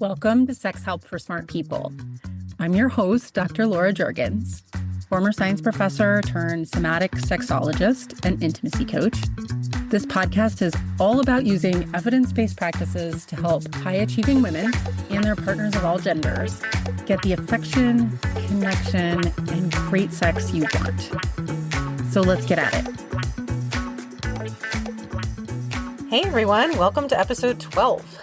Welcome to Sex Help for Smart People. I'm your host, Dr. Laura Jurgens, former science professor turned somatic sexologist and intimacy coach. This podcast is all about using evidence-based practices to help high-achieving women and their partners of all genders get the affection, connection, and great sex you want. So let's get at it. Hey everyone, welcome to episode 12.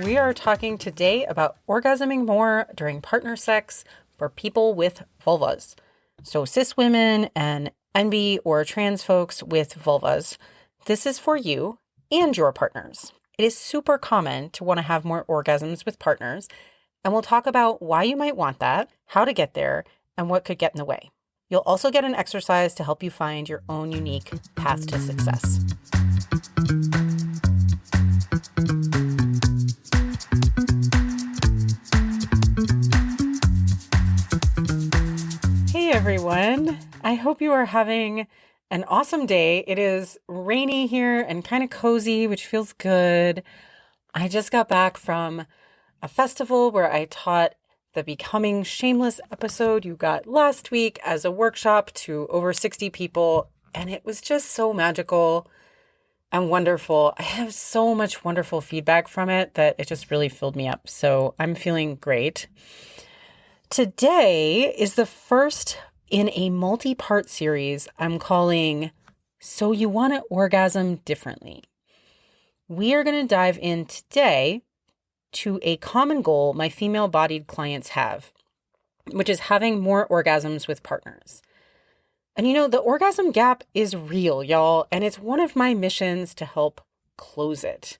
We are talking today about orgasming more during partner sex for people with vulvas. So cis women and NB or trans folks with vulvas. This is for you and your partners. It is super common to want to have more orgasms with partners, and we'll talk about why you might want that, how to get there, and what could get in the way. You'll also get an exercise to help you find your own unique path to success. Hey everyone, I hope you are having an awesome day. It is rainy here and kind of cozy, which feels good. I just got back from a festival where I taught the Becoming Shameless episode you got last week as a workshop to over 60 people, and it was just so magical and wonderful. I have so much wonderful feedback from it that it just really filled me up. So I'm feeling great. Today is the first in a multi-part series I'm calling So You Want to Orgasm Differently. We are going to dive in today to a common goal my female-bodied clients have, which is having more orgasms with partners. And the orgasm gap is real, y'all, and it's one of my missions to help close it.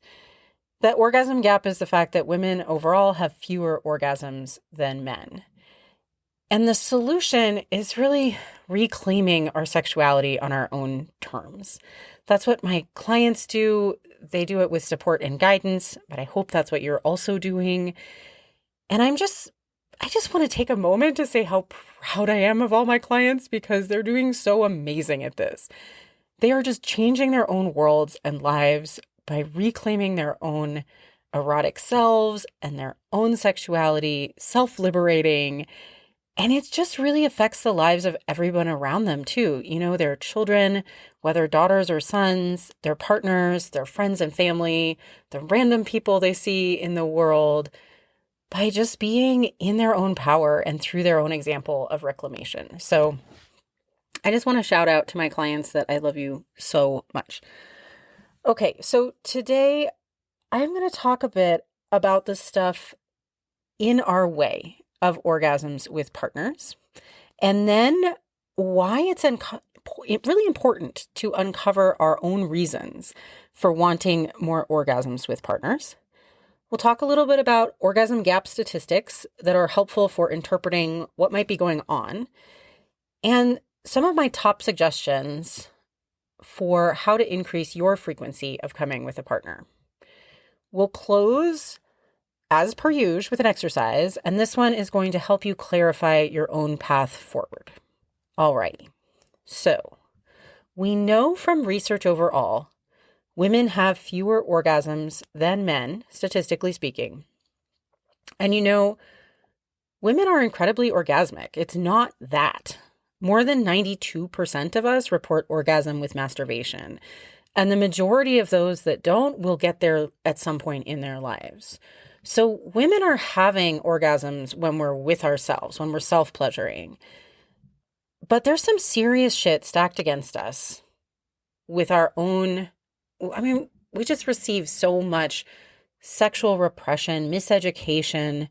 The orgasm gap is the fact that women overall have fewer orgasms than men. And the solution is really reclaiming our sexuality on our own terms. That's what my clients do. They do it with support and guidance, but I hope that's what you're also doing. And I just want to take a moment to say how proud I am of all my clients because they're doing so amazing at this. They are just changing their own worlds and lives by reclaiming their own erotic selves and their own sexuality, self-liberating. And it just really affects the lives of everyone around them too. Their children, whether daughters or sons, their partners, their friends and family, the random people they see in the world, by just being in their own power and through their own example of reclamation. So I just want to shout out to my clients that I love you so much. Okay, so today I'm going to talk a bit about the stuff in our way of orgasms with partners, and then why it's really important to uncover our own reasons for wanting more orgasms with partners. We'll talk a little bit about orgasm gap statistics that are helpful for interpreting what might be going on, and some of my top suggestions for how to increase your frequency of coming with a partner. We'll close as per usual with an exercise, and this one is going to help you clarify your own path forward. Alrighty, so we know from research overall, women have fewer orgasms than men, statistically speaking. And women are incredibly orgasmic. It's not that. More than 92% of us report orgasm with masturbation, and the majority of those that don't will get there at some point in their lives. So women are having orgasms when we're with ourselves, when we're self-pleasuring. But there's some serious shit stacked against us with our own. We just receive so much sexual repression, miseducation,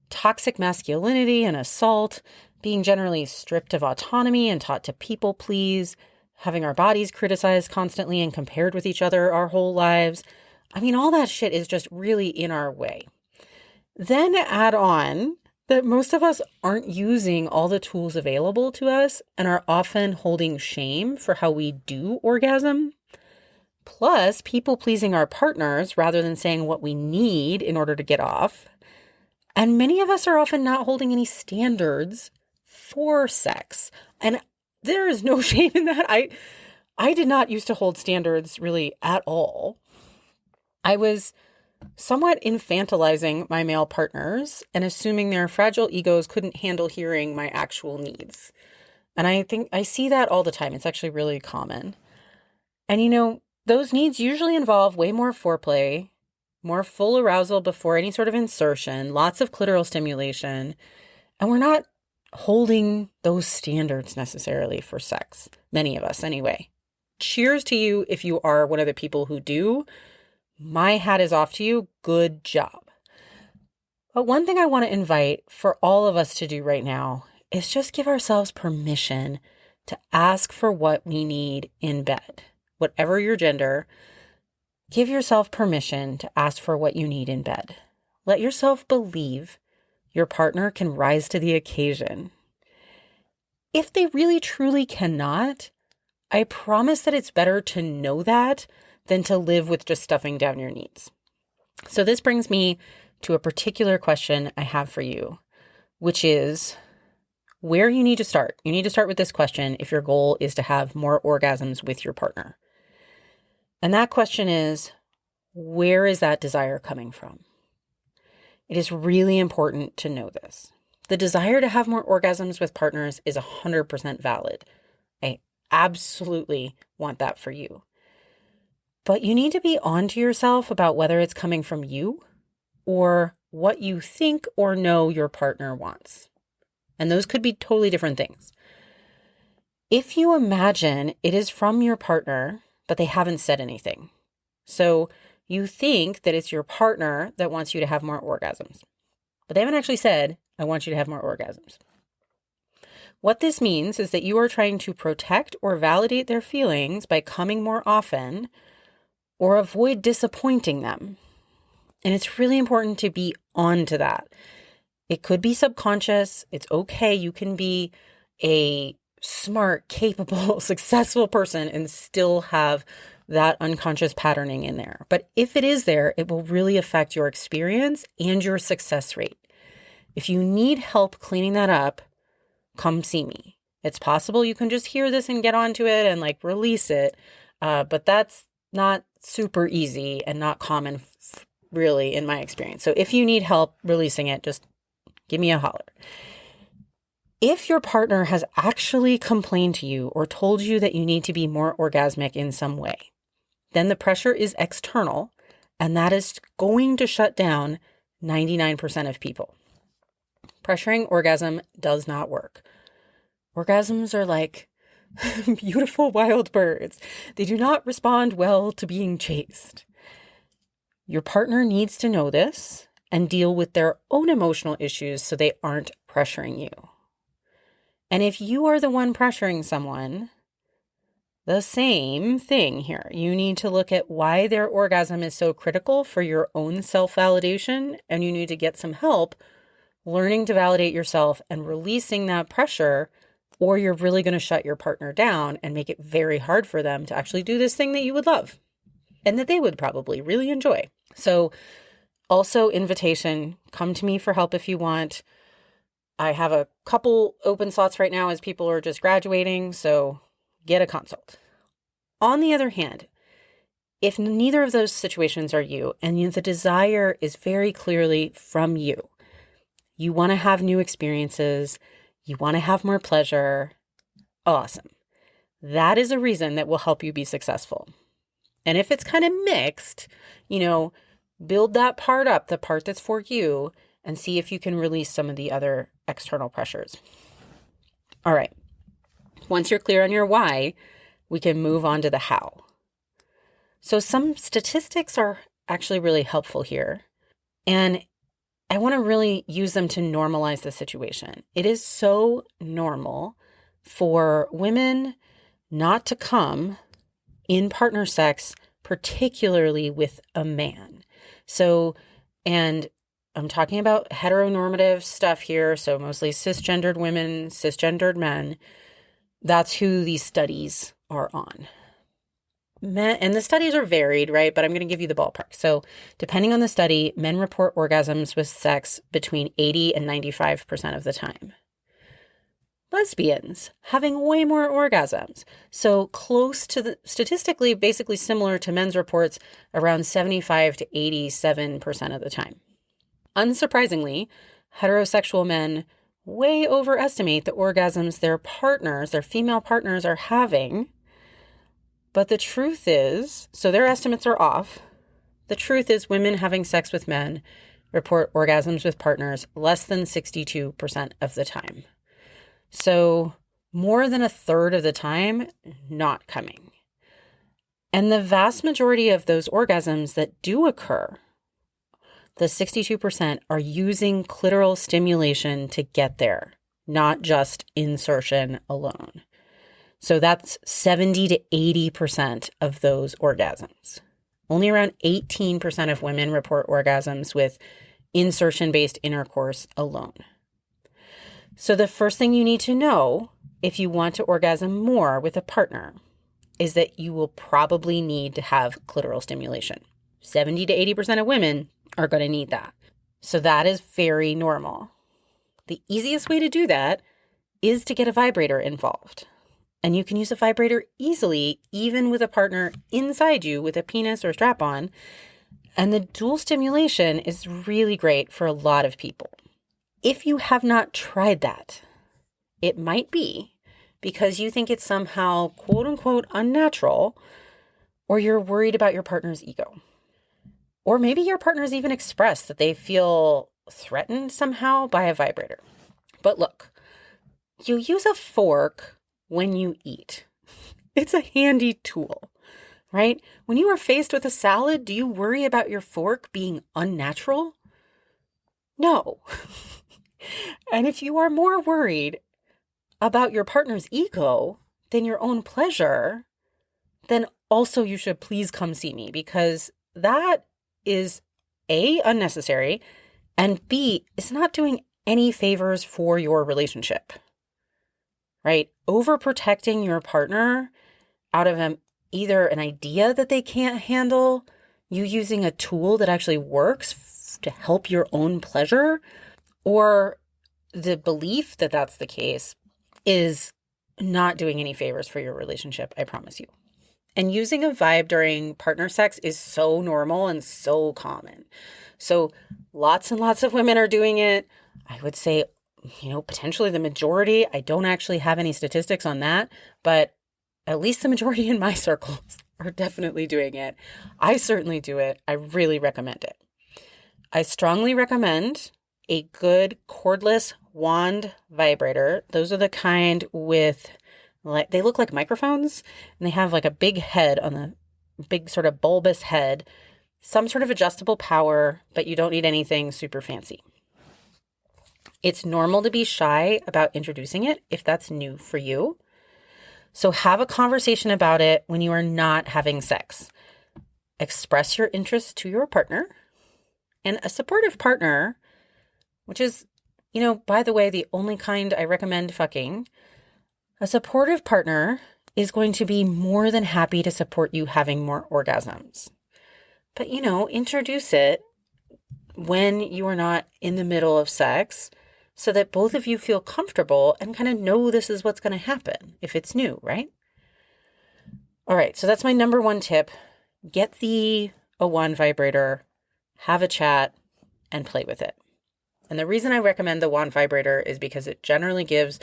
toxic masculinity and assault, being generally stripped of autonomy and taught to people please, having our bodies criticized constantly and compared with each other our whole lives. All that shit is just really in our way. Then add on that most of us aren't using all the tools available to us and are often holding shame for how we do orgasm. Plus, people pleasing our partners rather than saying what we need in order to get off. And many of us are often not holding any standards for sex. And there is no shame in that. I did not used to hold standards really at all. I was somewhat infantilizing my male partners and assuming their fragile egos couldn't handle hearing my actual needs. And I think I see that all the time. It's actually really common. And those needs usually involve way more foreplay, more full arousal before any sort of insertion, lots of clitoral stimulation. And we're not holding those standards necessarily for sex. Many of us, anyway. Cheers to you if you are one of the people who do. My hat is off to you. Good job. But one thing I want to invite for all of us to do right now is just give ourselves permission to ask for what we need in bed. Whatever your gender, give yourself permission to ask for what you need in bed. Let yourself believe your partner can rise to the occasion. If they really truly cannot, I promise that it's better to know that than to live with just stuffing down your needs. So this brings me to a particular question I have for you, which is where you need to start. You need to start with this question if your goal is to have more orgasms with your partner. And that question is, where is that desire coming from? It is really important to know this. The desire to have more orgasms with partners is 100% valid. I absolutely want that for you. But you need to be on to yourself about whether it's coming from you or what you think or know your partner wants. And those could be totally different things. If you imagine it is from your partner, but they haven't said anything. So you think that it's your partner that wants you to have more orgasms, but they haven't actually said, I want you to have more orgasms. What this means is that you are trying to protect or validate their feelings by coming more often or avoid disappointing them. And it's really important to be on to that. It could be subconscious. It's okay. You can be a smart, capable, successful person and still have that unconscious patterning in there. But if it is there, it will really affect your experience and your success rate. If you need help cleaning that up, come see me. It's possible you can just hear this and get onto it and release it. But that's not super easy and not common really in my experience. So if you need help releasing it, just give me a holler. If your partner has actually complained to you or told you that you need to be more orgasmic in some way, then the pressure is external, and that is going to shut down 99% of people. Pressuring orgasm does not work. Orgasms are like beautiful wild birds. They do not respond well to being chased. Your partner needs to know this and deal with their own emotional issues so they aren't pressuring you. And if you are the one pressuring someone, the same thing here. You need to look at why their orgasm is so critical for your own self-validation, and you need to get some help learning to validate yourself and releasing that pressure, or you're really going to shut your partner down and make it very hard for them to actually do this thing that you would love and that they would probably really enjoy. So also invitation, come to me for help if you want. I have a couple open slots right now as people are just graduating, so get a consult. On the other hand, if neither of those situations are you and the desire is very clearly from you, you want to have new experiences, you want to have more pleasure, awesome. That is a reason that will help you be successful. And if it's kind of mixed, build that part up, the part that's for you, and see if you can release some of the other external pressures. All right. Once you're clear on your why, we can move on to the how. So some statistics are actually really helpful here. And I want to really use them to normalize the situation. It is so normal for women not to come in partner sex, particularly with a man. So, and I'm talking about heteronormative stuff here, so mostly cisgendered women, cisgendered men. That's who these studies are on. Men, and the studies are varied, right? But I'm going to give you the ballpark. So depending on the study, men report orgasms with sex between 80 and 95% of the time. lesbians having way more orgasms. So close to the statistically basically similar to men's reports, around 75 to 87% of the time. Unsurprisingly, heterosexual men way overestimate the orgasms their partners, their female partners, are having. But the truth is, so their estimates are off. The truth is women having sex with men report orgasms with partners less than 62% of the time. So more than a third of the time, not coming. And the vast majority of those orgasms that do occur, the 62%, are using clitoral stimulation to get there, not just insertion alone. So that's 70 to 80% of those orgasms. Only around 18% of women report orgasms with insertion-based intercourse alone. So the first thing you need to know if you want to orgasm more with a partner is that you will probably need to have clitoral stimulation. 70 to 80% of women are going to need that. So that is very normal. The easiest way to do that is to get a vibrator involved. And you can use a vibrator easily, even with a partner inside you with a penis or strap-on. And the dual stimulation is really great for a lot of people. If you have not tried that, it might be because you think it's somehow quote unquote unnatural, or you're worried about your partner's ego. Or maybe your partner's even expressed that they feel threatened somehow by a vibrator. But look, you use a fork when you eat. It's a handy tool, right? When you are faced with a salad, do you worry about your fork being unnatural? No. And if you are more worried about your partner's ego than your own pleasure, then also you should please come see me, because that is A, unnecessary, and B, is not doing any favors for your relationship, right? Overprotecting your partner out of either an idea that they can't handle, you using a tool that actually works to help your own pleasure, or the belief that that's the case, is not doing any favors for your relationship, I promise you. And using a vibe during partner sex is so normal and so common. So lots and lots of women are doing it. I would say, potentially the majority. I don't actually have any statistics on that, but at least the majority in my circles are definitely doing it. I certainly do it. I really recommend it. I strongly recommend a good cordless wand vibrator. Those are the kind with, they look like microphones, and they have like a big head on the big sort of bulbous head, some sort of adjustable power, but you don't need anything super fancy. It's normal to be shy about introducing it if that's new for you. So have a conversation about it when you are not having sex. Express your interest to your partner, and a supportive partner, which is, by the way, the only kind I recommend fucking. A supportive partner is going to be more than happy to support you having more orgasms. But, introduce it when you are not in the middle of sex so that both of you feel comfortable and kind of know this is what's going to happen if it's new, right? All right, so that's my number one tip. Get a wand vibrator, have a chat, and play with it. And the reason I recommend the wand vibrator is because it generally gives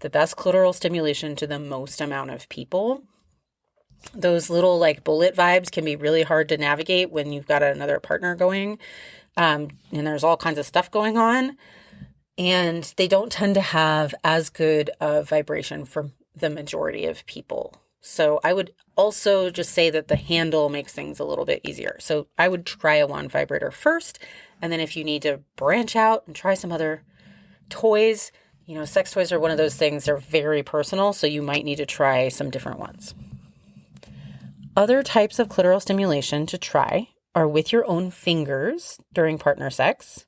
the best clitoral stimulation to the most amount of people. Those little bullet vibes can be really hard to navigate when you've got another partner going, and there's all kinds of stuff going on. And they don't tend to have as good a vibration for the majority of people. So I would also just say that the handle makes things a little bit easier. So I would try a wand vibrator first. And then if you need to branch out and try some other toys, sex toys are one of those things, they're very personal. So you might need to try some different ones. Other types of clitoral stimulation to try are with your own fingers during partner sex,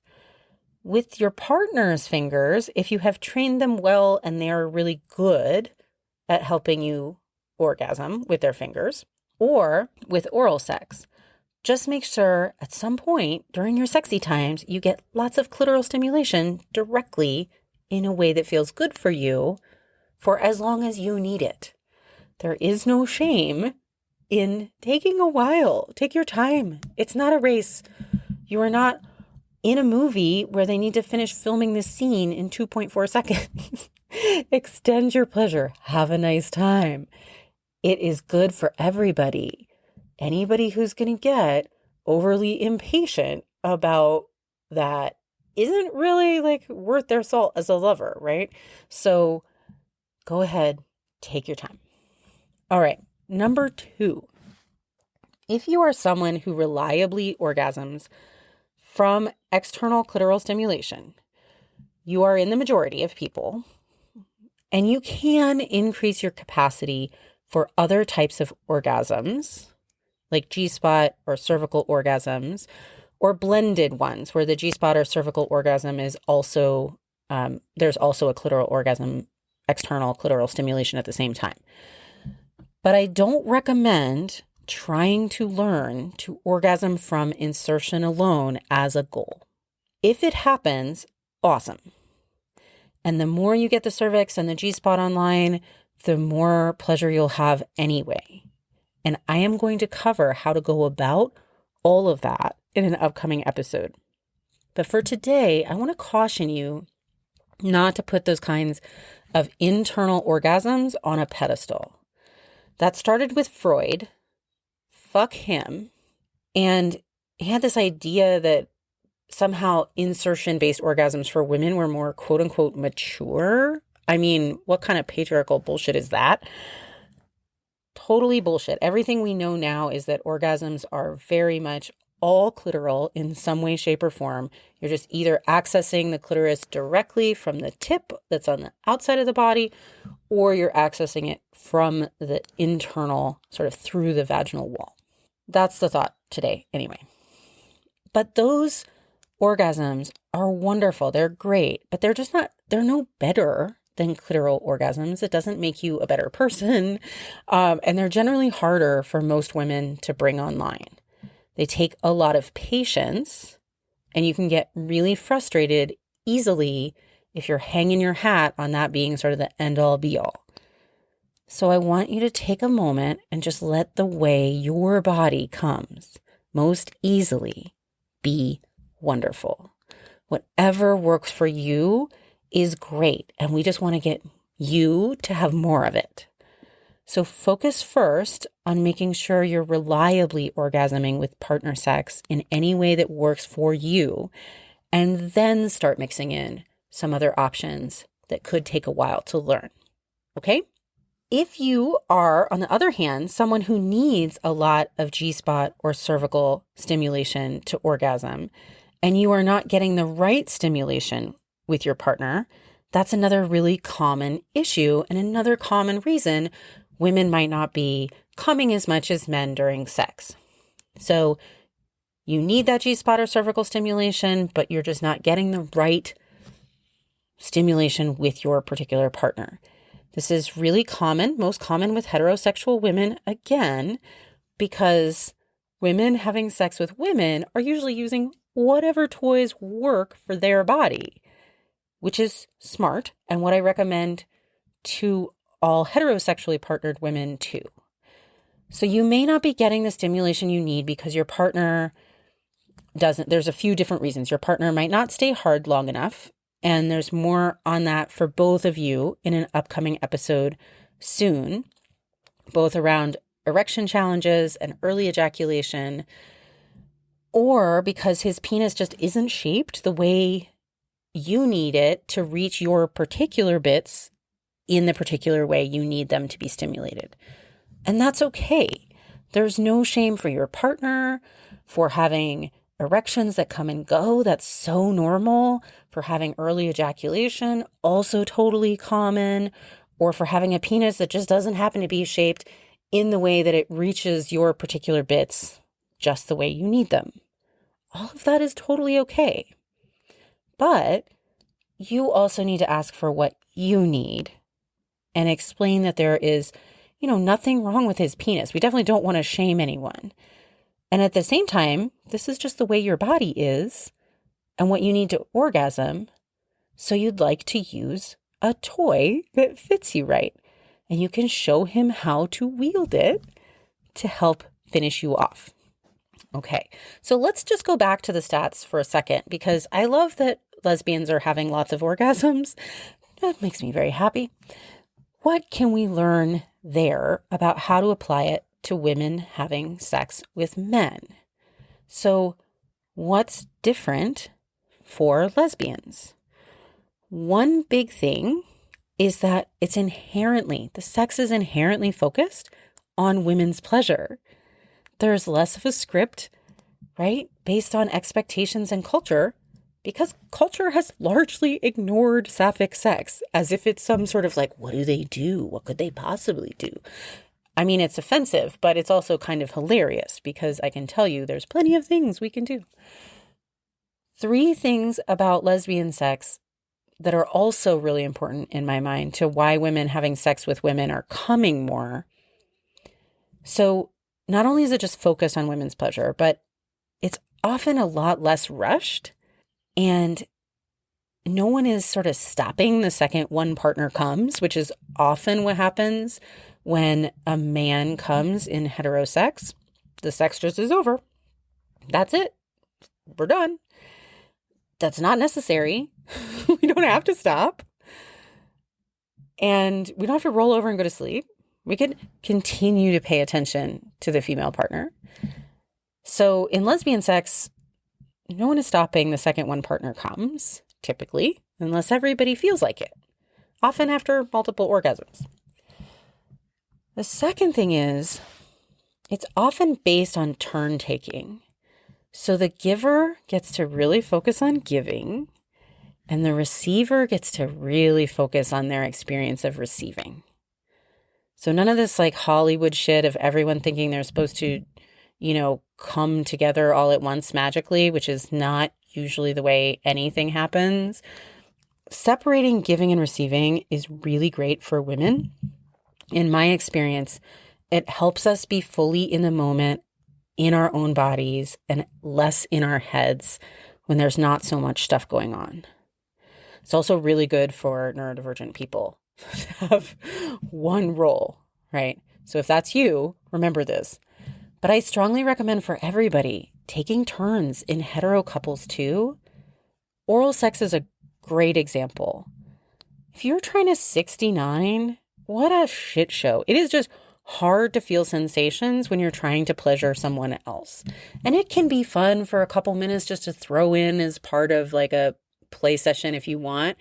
with your partner's fingers if you have trained them well and they're really good at helping you orgasm with their fingers, or with oral sex. Just make sure at some point during your sexy times, you get lots of clitoral stimulation directly in a way that feels good for you for as long as you need it. There is no shame in taking a while. Take your time. It's not a race. You are not in a movie where they need to finish filming this scene in 2.4 seconds. Extend your pleasure. Have a nice time. It is good for everybody. Anybody who's going to get overly impatient about that isn't really like worth their salt as a lover, right? So go ahead, take your time. All right, number 2. If you are someone who reliably orgasms from external clitoral stimulation, you are in the majority of people, and you can increase your capacity for other types of orgasms, like G-spot or cervical orgasms, or blended ones where the G-spot or cervical orgasm is also, there's also a clitoral orgasm, external clitoral stimulation at the same time. But I don't recommend trying to learn to orgasm from insertion alone as a goal. If it happens, awesome. And the more you get the cervix and the G-spot online, the more pleasure you'll have anyway. And I am going to cover how to go about all of that in an upcoming episode. But for today, I want to caution you not to put those kinds of internal orgasms on a pedestal. That started with Freud. Fuck him. And he had this idea that somehow insertion-based orgasms for women were more quote-unquote mature. I mean, what kind of patriarchal bullshit is that? Totally bullshit. Everything we know now is that orgasms are very much all clitoral in some way, shape, or form. You're just either accessing the clitoris directly from the tip that's on the outside of the body, or you're accessing it from the internal, sort of through the vaginal wall. That's the thought today, anyway. But those orgasms are wonderful. They're great, but they're no better than clitoral orgasms. It doesn't make you a better person. And they're generally harder for most women to bring online. They take a lot of patience, and you can get really frustrated easily if you're hanging your hat on that being sort of the end-all be-all. So I want you to take a moment and just let the way your body comes most easily be wonderful. Whatever works for you is great, and we just want to get you to have more of it. So focus first on making sure you're reliably orgasming with partner sex in any way that works for you, and then start mixing in some other options that could take a while to learn. Okay? If you are, on the other hand, someone who needs a lot of G-spot or cervical stimulation to orgasm, and you are not getting the right stimulation with your partner, that's another really common issue and another common reason women might not be coming as much as men during sex. So you need that G-spot or cervical stimulation, but you're just not getting the right stimulation with your particular partner. This is really common, most common with heterosexual women, again, because women having sex with women are usually using whatever toys work for their body, which is smart and what I recommend to all heterosexually partnered women too. So you may not be getting the stimulation you need because your partner doesn't. There's a few different reasons. Your partner might not stay hard long enough, and there's more on that for both of you in an upcoming episode soon, both around erection challenges and early ejaculation, or because his penis just isn't shaped the way you need it to reach your particular bits in the particular way you need them to be stimulated. And that's okay. There's no shame for your partner for having erections that come and go. That's so normal. For having early ejaculation, also totally common. Or for having a penis that just doesn't happen to be shaped in the way that it reaches your particular bits just the way you need them. All of that is totally okay. But you also need to ask for what you need and explain that there is, nothing wrong with his penis. We definitely don't want to shame anyone. And at the same time, this is just the way your body is and what you need to orgasm. So you'd like to use a toy that fits you right. And you can show him how to wield it to help finish you off. Okay, so let's just go back to the stats for a second, because I love that lesbians are having lots of orgasms. That makes me very happy. What can we learn there about how to apply it to women having sex with men? So what's different for lesbians? One big thing is that the sex is inherently focused on women's pleasure. There's less of a script, right, based on expectations and culture, because culture has largely ignored sapphic sex as if it's some sort of like, what do they do? What could they possibly do? I mean, it's offensive, but it's also kind of hilarious, because I can tell you there's plenty of things we can do. 3 things about lesbian sex that are also really important in my mind to why women having sex with women are coming more. So not only is it just focused on women's pleasure, but it's often a lot less rushed, and no one is sort of stopping the second one partner comes, which is often what happens when a man comes in heterosex. The sex just is over. That's it. We're done. That's not necessary. We don't have to stop. And we don't have to roll over and go to sleep. We can continue to pay attention to the female partner. So in lesbian sex, no one is stopping the second one partner comes, typically, unless everybody feels like it, often after multiple orgasms. The second thing is, it's often based on turn taking. So the giver gets to really focus on giving, and the receiver gets to really focus on their experience of receiving. So none of this like Hollywood shit of everyone thinking they're supposed to, come together all at once magically, which is not usually the way anything happens. Separating giving and receiving is really great for women. In my experience, it helps us be fully in the moment, in our own bodies, and less in our heads when there's not so much stuff going on. It's also really good for neurodivergent people to have one role, right? So if that's you, remember this. But I strongly recommend for everybody taking turns in hetero couples too. Oral sex is a great example. If you're trying to 69, what a shit show. It is just hard to feel sensations when you're trying to pleasure someone else. And it can be fun for a couple minutes just to throw in as part of like a play session if you want.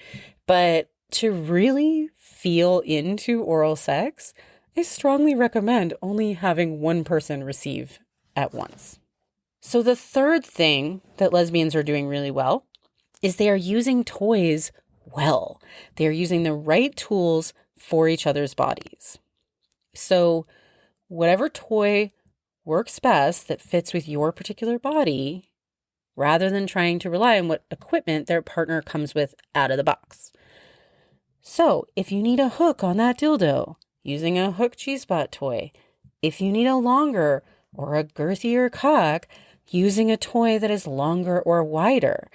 But to really feel into oral sex, I strongly recommend only having one person receive at once. So the third thing that lesbians are doing really well is they are using toys well. They are using the right tools for each other's bodies. So whatever toy works best that fits with your particular body, rather than trying to rely on what equipment their partner comes with out of the box. So if you need a hook on that dildo, using a hook G-spot toy. If you need a longer or a girthier cock, using a toy that is longer or wider.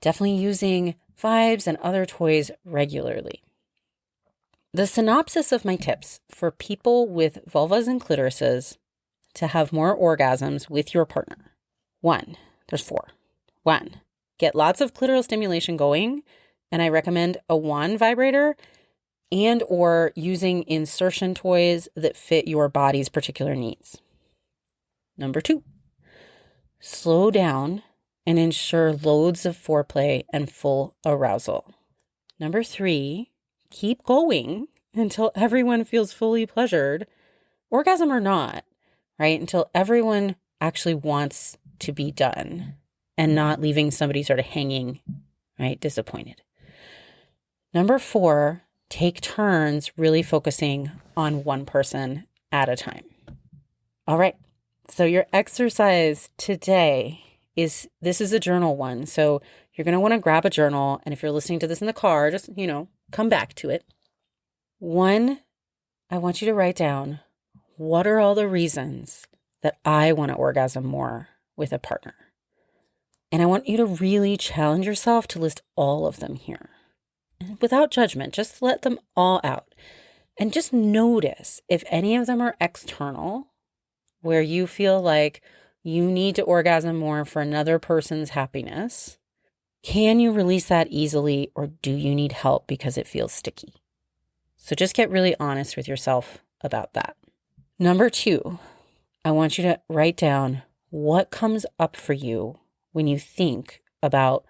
Definitely using vibes and other toys regularly. The synopsis of my tips for people with vulvas and clitorises to have more orgasms with your partner. 1, there's 4. 1, get lots of clitoral stimulation going, and I recommend a wand vibrator and or using insertion toys that fit your body's particular needs. Number 2, slow down and ensure loads of foreplay and full arousal. Number 3, keep going until everyone feels fully pleasured, orgasm or not, right? Until everyone actually wants to be done and not leaving somebody sort of hanging, right? Disappointed. Number 4, take turns really focusing on one person at a time. All right. So your exercise today is a journal one. So you're going to want to grab a journal. And if you're listening to this in the car, just, come back to it. 1, I want you to write down, what are all the reasons that I want to orgasm more with a partner? And I want you to really challenge yourself to list all of them here. without judgment, just let them all out. And just notice if any of them are external, where you feel like you need to orgasm more for another person's happiness. Can you release that easily, or do you need help because it feels sticky? So just get really honest with yourself about that. Number 2, I want you to write down what comes up for you when you think about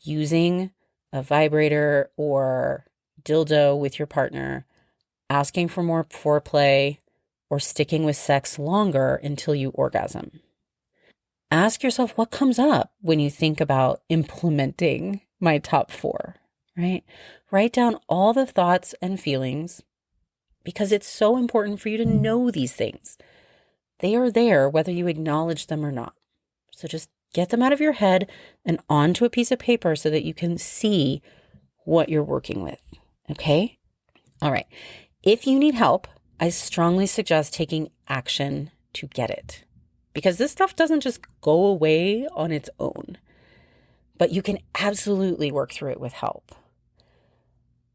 using a vibrator or dildo with your partner, asking for more foreplay, or sticking with sex longer until you orgasm. Ask yourself what comes up when you think about implementing my top 4, right? Write down all the thoughts and feelings because it's so important for you to know these things. They are there whether you acknowledge them or not. So just get them out of your head and onto a piece of paper so that you can see what you're working with, okay? All right. If you need help, I strongly suggest taking action to get it, because this stuff doesn't just go away on its own, but you can absolutely work through it with help.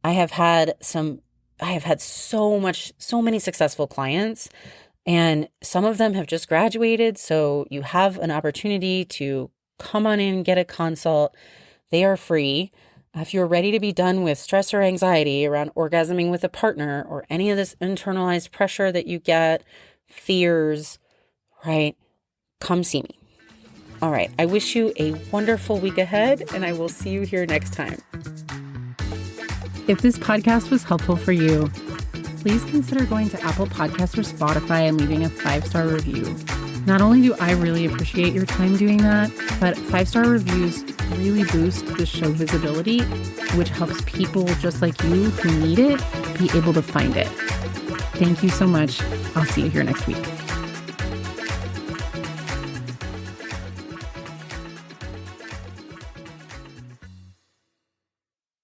I have had so many successful clients, and some of them have just graduated. So you have an opportunity to come on in, get a consult. They are free. If you're ready to be done with stress or anxiety around orgasming with a partner or any of this internalized pressure that you get, fears, right? Come see me. All right. I wish you a wonderful week ahead, and I will see you here next time. If this podcast was helpful for you, please consider going to Apple Podcasts or Spotify and leaving a 5-star review. Not only do I really appreciate your time doing that, but 5-star reviews really boost the show visibility, which helps people just like you who need it be able to find it. Thank you so much. I'll see you here next week.